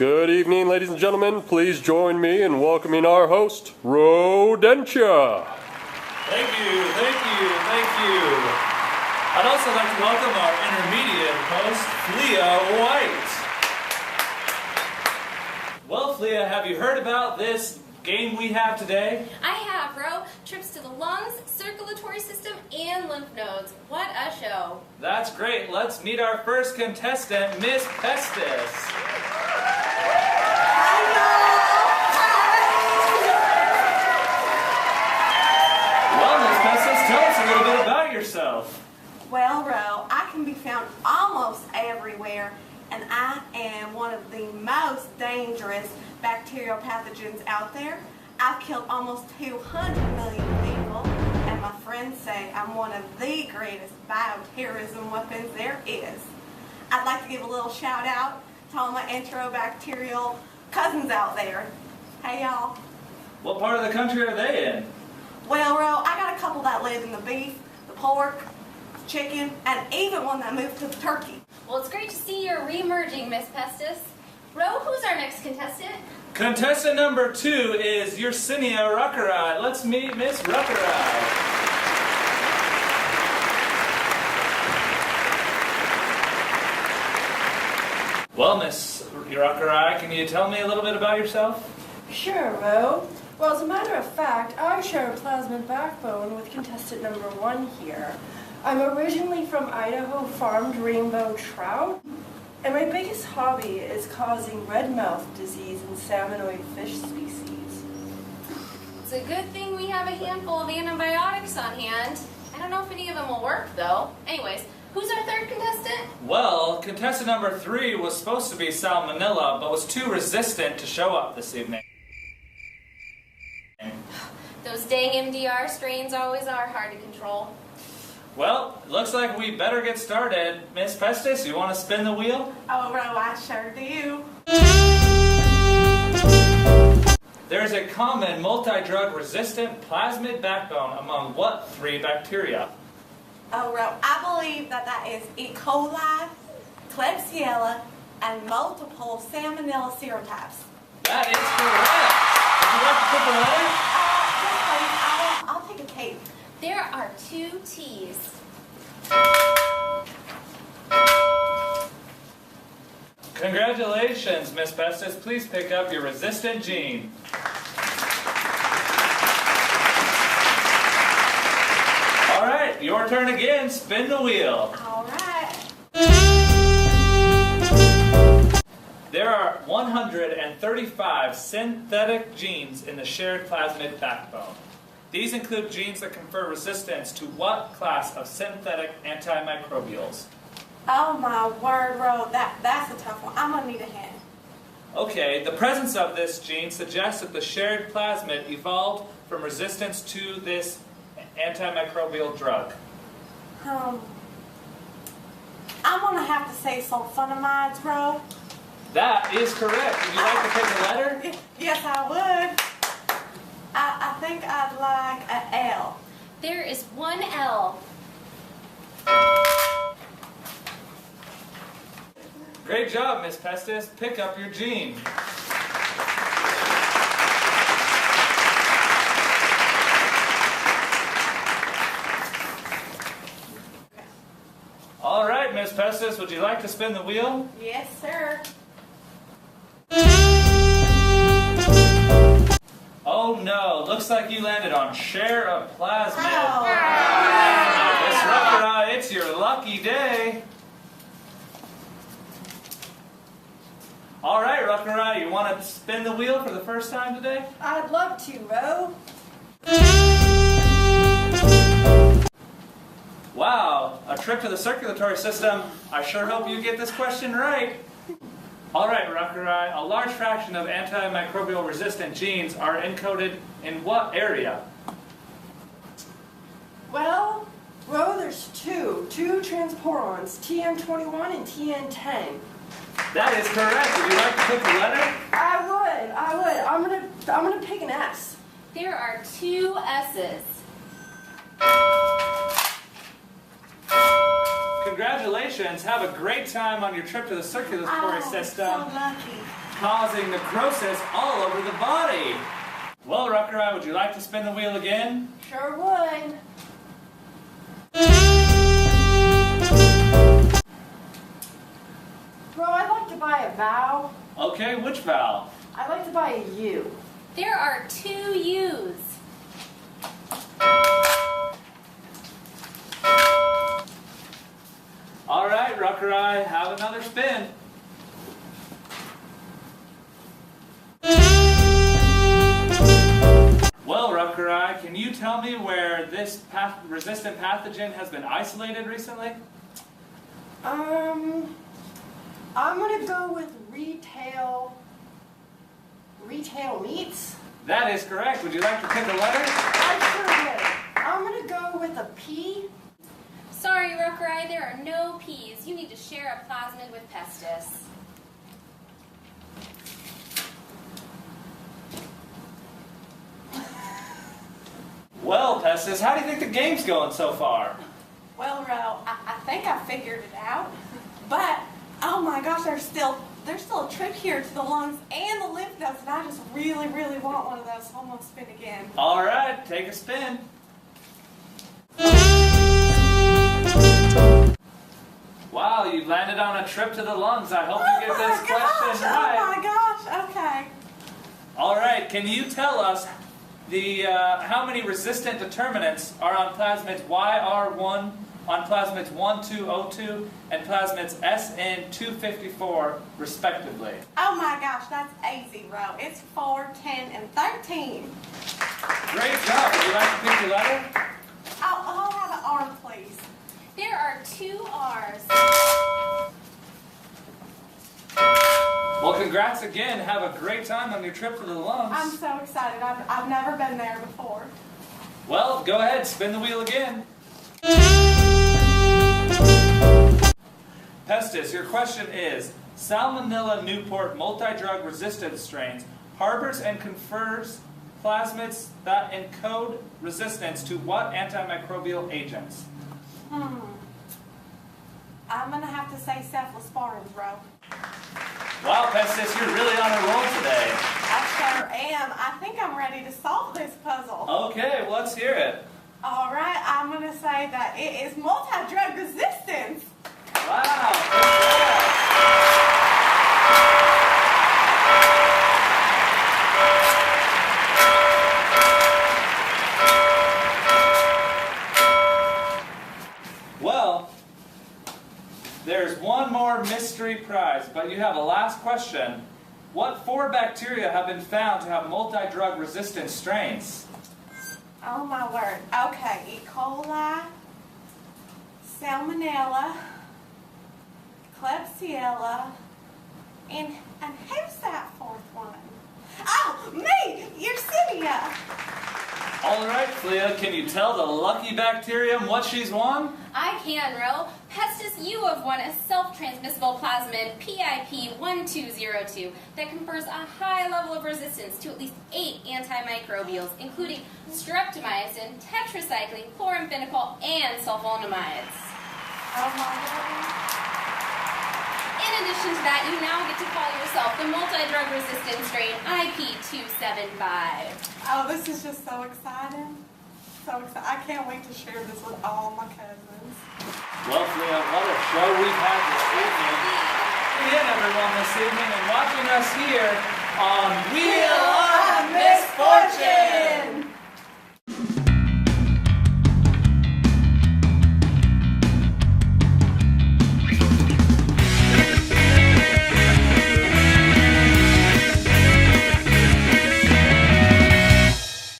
Good evening, ladies and gentlemen. Please join me in welcoming our host, Rodentia. Thank you. I'd also like to welcome our intermediate host, Flea White. Well, Flea, have you heard about this game we have today? I have, Ro. Trips to the lungs, circulatory system, and lymph nodes. What a show. That's great. Let's meet our first contestant, Miss Pestis. Well, Miss Pestis, tell us a little bit about yourself. Well, Ro, I can be found almost everywhere, and I am one of the most dangerous bacterial pathogens out there. I've killed almost 200 million people, and my friends say I'm one of the greatest bioterrorism weapons there is. I'd like to give a little shout out to all my enterobacterial cousins out there. Hey, y'all. What part of the country are they in? Well, Ro, I got a couple that live in the beef, the pork, chicken, and even one that moved to the turkey. Well, it's great to see you're re-emerging, Miss Pestis. Ro, who's our next contestant? Contestant number 2 is Yersinia Ruckeride. Let's meet Miss Ruckeride. Well, Miss Ruckeride, can you tell me a little bit about yourself? Sure, Ro. Well, as a matter of fact, I share a plasmid backbone with contestant number 1 here. I'm originally from Idaho, farmed rainbow trout, and my biggest hobby is causing red mouth disease in salmonoid fish species. It's a good thing we have a handful of antibiotics on hand. I don't know if any of them will work, though. Anyways, who's our third contestant? Well, contestant number 3 was supposed to be Salmonella, but was too resistant to show up this evening. Those dang MDR strains always are hard to control. Well, looks like we better get started. Miss Pestis, you want to spin the wheel? Oh, Ro, I sure do. There is a common multi-drug resistant plasmid backbone among what 3 bacteria? Oh, Ro, I believe that is E. coli, Klebsiella, and multiple Salmonella serotypes. That is correct. Would you like to put the letter? Yes, please. I'll take a cake. There are 2 T's. Congratulations, Miss Pestis. Please pick up your resistant gene. All right, your turn again. Spin the wheel. All right. There are 135 synthetic genes in the shared plasmid backbone. These include genes that confer resistance to what class of synthetic antimicrobials? Oh, my word, Ro, that's a tough one. I'm going to need a hint. Okay, the presence of this gene suggests that the shared plasmid evolved from resistance to this antimicrobial drug. I'm going to have to say sulfonamides, Ro. That is correct. Would you like to pick a letter? Yes, I would. I think I'd like an L. There is 1 L. Great job, Miss Pestis. Pick up your gene. All right, Miss Pestis, would you like to spin the wheel? Yes, sir. Oh no, looks like you landed on share of plasmid. Oh. Miss Ruckeride, it's your lucky day. All right, Ruckeride, you want to spin the wheel for the first time today? I'd love to, Ro. Wow, a trip to the circulatory system. I sure hope you get this question right. All right, Ruckeride, a large fraction of antimicrobial resistant genes are encoded in what area? Well, Ro, there's two transporons, TN21 and TN10. That is correct. Would you like to pick a letter? I would. I'm gonna pick an S. There are 2 S's. congratulations. Have a great time on your trip to the circulatory system, So lucky. causing necrosis all over the body. Well, Rucker, would you like to spin the wheel again? Sure would. Bro, I'd like to buy a vowel. Okay, which vowel? I'd like to buy a U. There are 2 U's. All right, Rucker, have another spin. Well, Rucker, can you tell me where this resistant pathogen has been isolated recently? I'm gonna go with retail meats. That is correct. Would you like to pick a letter? I sure would. I'm gonna go with a P. Sorry, Rokurai, there are no P's. You need to share a plasmid with Pestis. Well, Pestis, how do you think the game's going so far? Well, Ro, I think I figured it out. But, oh my gosh, there's still a trip here to the lungs and the lymph nodes, and I just really, really want one of those, so I'm going to spin again. All right, take a spin. Wow, you landed on a trip to the lungs. I hope you get this question right. Oh my gosh, okay. All right, can you tell us how many resistant determinants are on plasmids YR1, on plasmids 1202, and plasmids SN254, respectively? Oh my gosh, that's easy, Ro. It's 4, 10, and 13. Great job. Would you like to pick your letter? I'll have an R, please. There are 2 R's. Well, congrats again. Have a great time on your trip to the lungs. I'm so excited. I've never been there before. Well, go ahead, spin the wheel again. Pestis, your question is, Salmonella Newport multi-drug resistant strains harbors and confers plasmids that encode resistance to what antimicrobial agents? I'm going to have to say cephalosporins, Ro. Wow, Pestis, you're really on a roll today. I sure am. I think I'm ready to solve this puzzle. Okay, well, let's hear it. All right, I'm going to say that it is multi-drug resistance. Wow, good job. Well, there's one more mystery prize, but you have a last question. What 4 bacteria have been found to have multi-drug resistant strains? Oh my word. Okay, E. coli, Salmonella, Klebsiella, and who's that 4th one? Oh, me! Yersinia! All right, Flea, can you tell the lucky bacterium what she's won? I can, Ro. Pestis, you have won a self-transmissible plasmid PIP1202 that confers a high level of resistance to at least 8 antimicrobials, including streptomycin, tetracycline, chloramphenicol, and sulfonamides. Oh my god. In addition to that, you now get to call yourself the multi-drug resistant strain IP275. Oh, this is just so exciting. So exciting. I can't wait to share this with all my cousins. Well, Flea, what a show we've had this evening. And everyone this evening and watching us here on Wheel